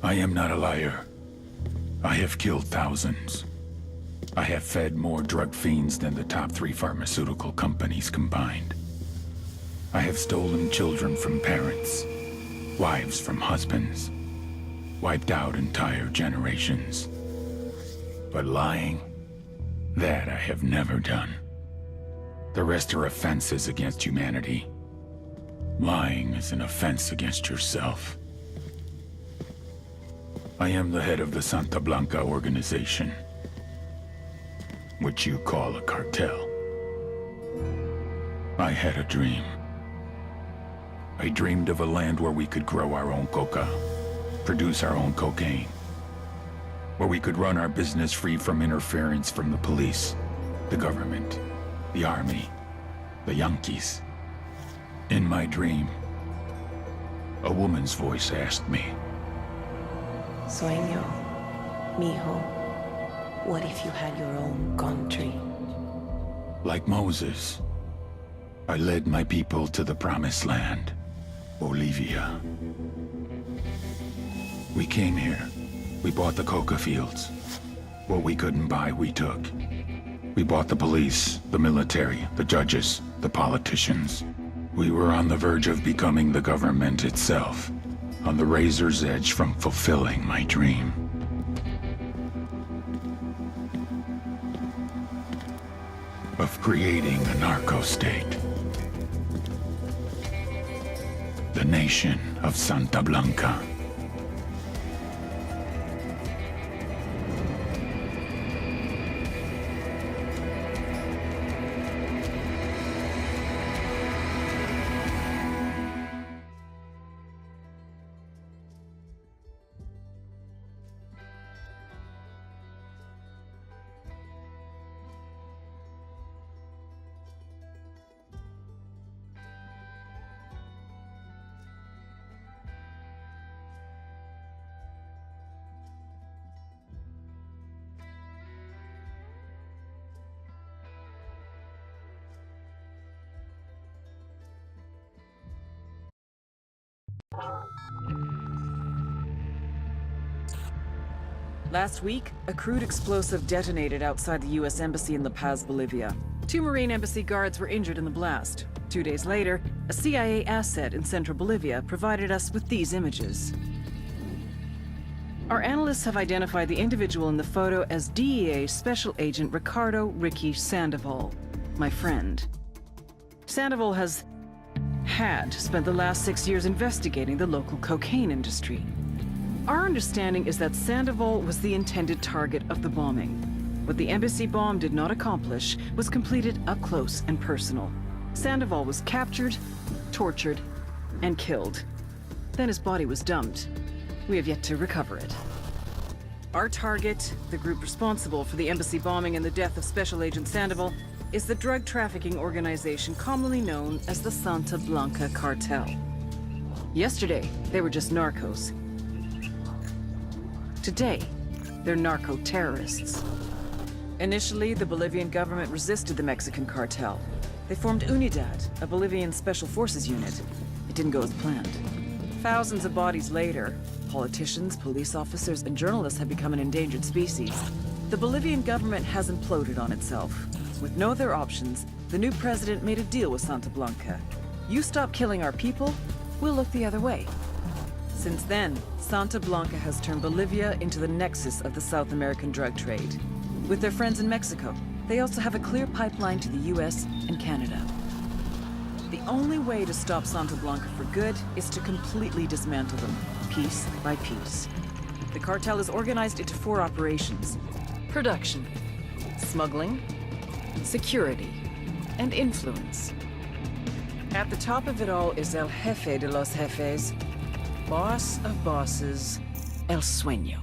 I am not a liar. I have killed thousands. I have fed more drug fiends than the top 3 pharmaceutical companies combined. I have stolen children from parents, wives from husbands, wiped out entire generations. But lying, that I have never done. The rest are offenses against humanity. Lying is an offense against yourself. I am the head of the Santa Blanca organization, which you call a cartel. I had a dream. I dreamed of a land where we could grow our own coca, produce our own cocaine, where we could run our business free from interference from the police, the government, the army, the Yankees. In my dream, a woman's voice asked me, Sueño, mijo, what if you had your own country? like Moses, I led my people to the promised land, Bolivia. We came here. We bought the coca fields. What we couldn't buy, we took. We bought the police, the military, the judges, the politicians. We were on the verge of becoming the government itself, on the razor's edge from fulfilling my dream. Of creating a narco-state. The nation of Santa Blanca. Last week, a crude explosive detonated outside the U.S. Embassy in La Paz, Bolivia. 2 Marine Embassy guards were injured in the blast. 2 days later, a CIA asset in central Bolivia provided us with these images. Our analysts have identified the individual in the photo as DEA Special Agent Ricardo Ricky Sandoval, my friend. Sandoval had spent the last 6 years investigating the local cocaine industry. Our understanding is that Sandoval was the intended target of the bombing. What the embassy bomb did not accomplish was completed up close and personal. Sandoval was captured, tortured, and killed. Then his body was dumped. We have yet to recover it. Our target, the group responsible for the embassy bombing and the death of Special Agent Sandoval, is the drug trafficking organization commonly known as the Santa Blanca Cartel. Yesterday, they were just narcos. Today, they're narco-terrorists. Initially, the Bolivian government resisted the Mexican cartel. They formed Unidad, a Bolivian special forces unit. It didn't go as planned. Thousands of bodies later, politicians, police officers, and journalists have become an endangered species. The Bolivian government has imploded on itself. With no other options, the new president made a deal with Santa Blanca. You stop killing our people, we'll look the other way. Since then, Santa Blanca has turned Bolivia into the nexus of the South American drug trade. With their friends in Mexico, they also have a clear pipeline to the US and Canada. The only way to stop Santa Blanca for good is to completely dismantle them, piece by piece. The cartel is organized into 4 operations: production, smuggling, security, and influence. At the top of it all is El Jefe de los Jefes, boss of bosses, El Sueño.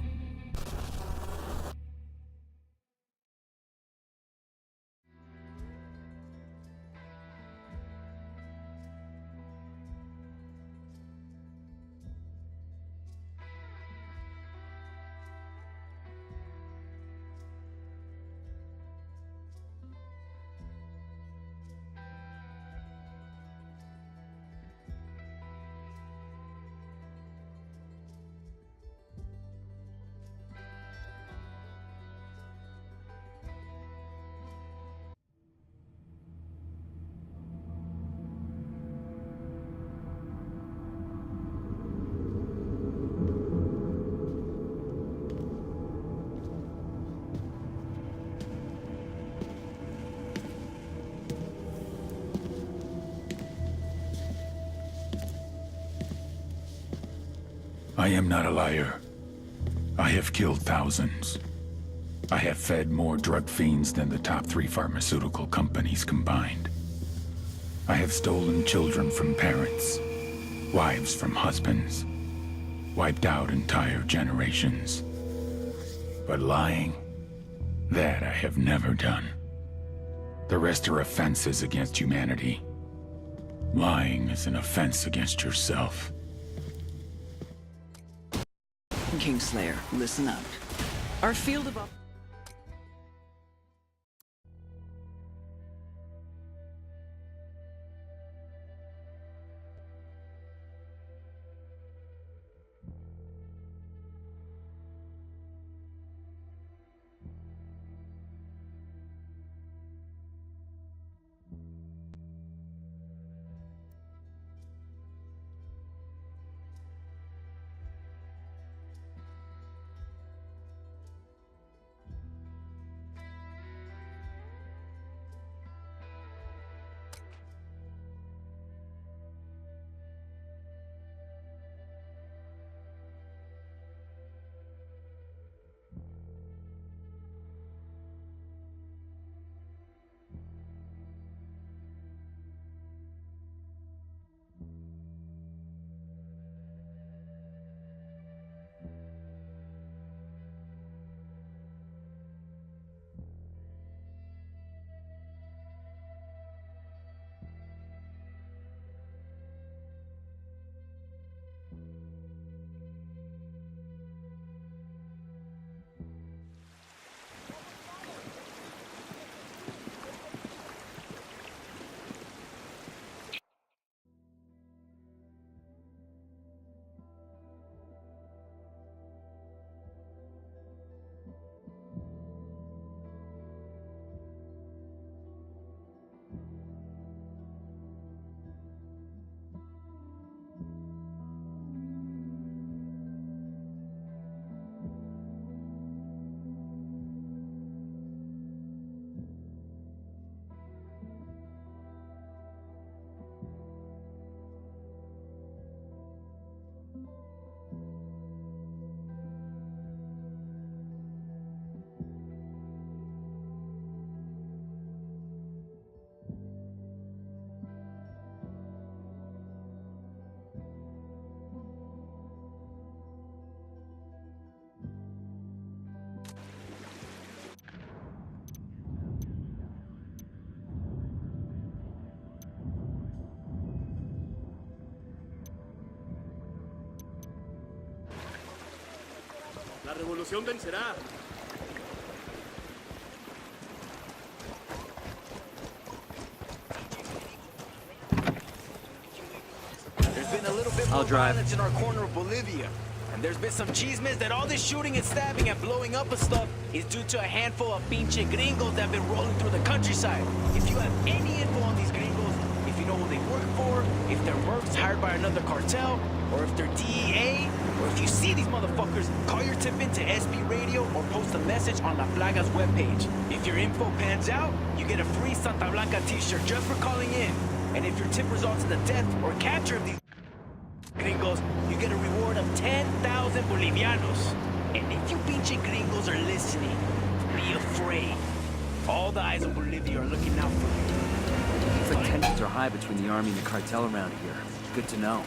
I am not a liar. I have killed thousands. I have fed more drug fiends than the top 3 pharmaceutical companies combined. I have stolen children from parents, wives from husbands, wiped out entire generations. But lying, that I have never done. The rest are offenses against humanity. Lying is an offense against yourself. Kingslayer, listen up. Our field of La revolución vencerá. There's been a little bit more violence in our corner of Bolivia. And there's been some chismes that all this shooting and stabbing and blowing up of stuff is due to a handful of pinche gringos that have been rolling through the countryside. If you have any info on these gringos, if you know who they work for, if they're mercs hired by another cartel, or if they're DEA, or if you see these motherfuckers, call your tip into SB Radio or post a message on La Plaga's webpage. If your info pans out, you get a free Santa Blanca t-shirt just for calling in. And if your tip results in the death or capture of these gringos, you get a reward of 10,000 bolivianos. And if you pinche gringos are listening, be afraid. All the eyes of Bolivia are looking out for you. Looks like tensions are high between the army and the cartel around here. Good to know.